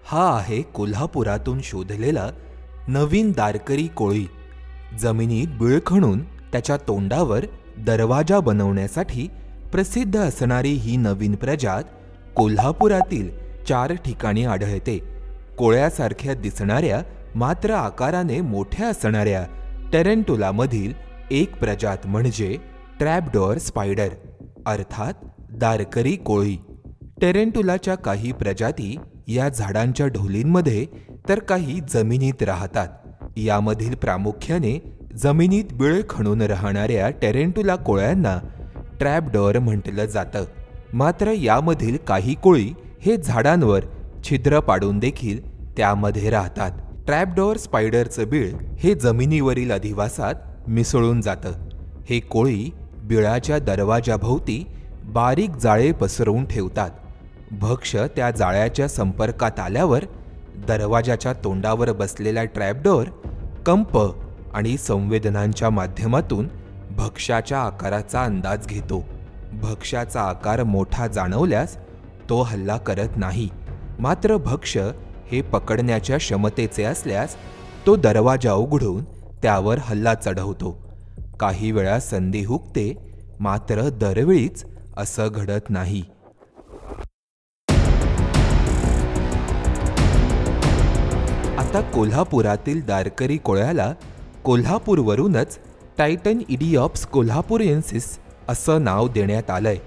हा आहे कोल्हापुरातून शोधलेला नवीन दारकरी कोळी. जमिनीत बिळ खणून त्याच्या तोंडावर दरवाजा बनवण्यासाठी प्रसिद्ध असणारी ही नवीन प्रजात कोल्हापुरातील 4 ठिकाणी आढळते. कोळ्यासारख्या दिसणाऱ्या मात्र आकाराने मोठ्या असणाऱ्या टेरेंटुलामधील एक प्रजात म्हणजे ट्रॅपडोअर स्पायडर अर्थात दारकरी कोळी. टेरेंटुलाच्या काही प्रजाती या झाडांच्या ढोलींमध्ये तर काही जमिनीत राहतात. यामधील प्रामुख्याने जमिनीत बिळ खणून राहणाऱ्या टेरेंटुला कोळ्यांना ट्रॅपडोअर म्हटलं जातं. मात्र यामधील काही कोळी हे झाडांवर छिद्र पाडून देखील त्यामध्ये राहतात. ट्रॅपडोअर स्पायडरचं बीळ हे जमिनीवरील अधिवासात मिसळून जातं. हे कोळी बिळाच्या दरवाजाभोवती बारीक जाळे पसरवून ठेवतात. भक्ष्य त्या जाळ्याच्या संपर्कात आल्यावर दरवाजाच्या तोंडावर बसलेला ट्रॅपडोअर कंप आणि संवेदनांच्या माध्यमातून भक्ष्याच्या आकाराचा अंदाज घेतो. भक्ष्याचा आकार मोठा जाणवल्यास तो हल्ला करत नाही. मात्र भक्ष्य हे पकडण्याच्या क्षमतेचे असल्यास तो दरवाजा उघडून त्यावर हल्ला चढवतो. काही वेळा संधी हुकते, मात्र दरवेळीच असं घडत नाही. आता कोल्हापुरातील दारकरी कोळ्याला कोल्हापूरवरूनच टायटन इडिओप्स कोल्हापुरिएन्सिस असं नाव देण्यात आलंय.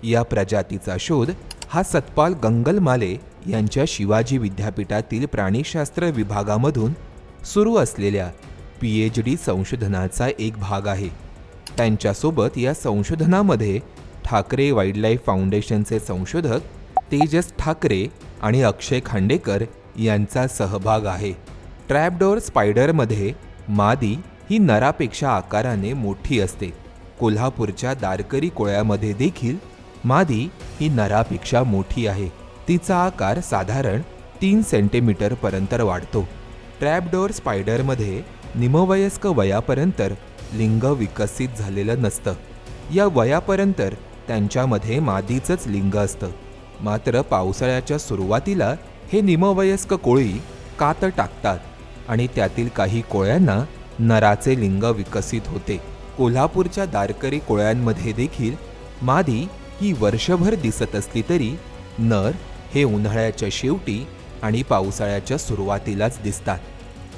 या प्रजातीचा शोध हा सतपाल गंगलमाले यांच्या शिवाजी विद्यापीठातील प्राणीशास्त्र विभागामधून सुरू असलेल्या PhD संशोधनाचा एक भाग आहे. त्यांच्यासोबत या संशोधनामध्ये ठाकरे वाईल्डलाईफ फाउंडेशनचे संशोधक तेजस ठाकरे आणि अक्षय खांडेकर यांचा सहभाग आहे. ट्रॅपडोअर स्पायडरमध्ये मादी ही नरापेक्षा आकाराने मोठी असते. कोल्हापूरच्या दारकरी कोळ्यामध्ये देखील मादी ही नरापेक्षा मोठी आहे. तिचा आकार साधारण 3 सेंटीमीटर पर्यंत वाढतो. ट्रॅपडोअर स्पायडरमध्ये निमवयस्क वयापर्यंत लिंग विकसित झालेलं नसतं. या वयापर्यंत त्यांच्यामध्ये मादीचंच लिंग असतं. मात्र पावसाळ्याच्या सुरुवातीला हे निमवयस्क कोळी कात टाकतात आणि त्यातील काही कोळ्यांना नराचे लिंग विकसित होते. कोल्हापूरच्या दारकरी कोळ्यांमध्ये देखील मादी ही वर्षभर दिसत असली तरी नर हे उन्हाळ्याच्या शेवटी आणि पावसाळ्याच्या सुरुवातीलाच दिसतात.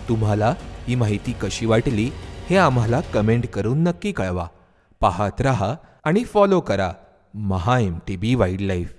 तुम्हाला ही माहिती कशी वाटली हे आम्हाला कमेंट करून नक्की कळवा. पाहत रहा आणि फॉलो करा MHA MTB वाईल्डलाईफ.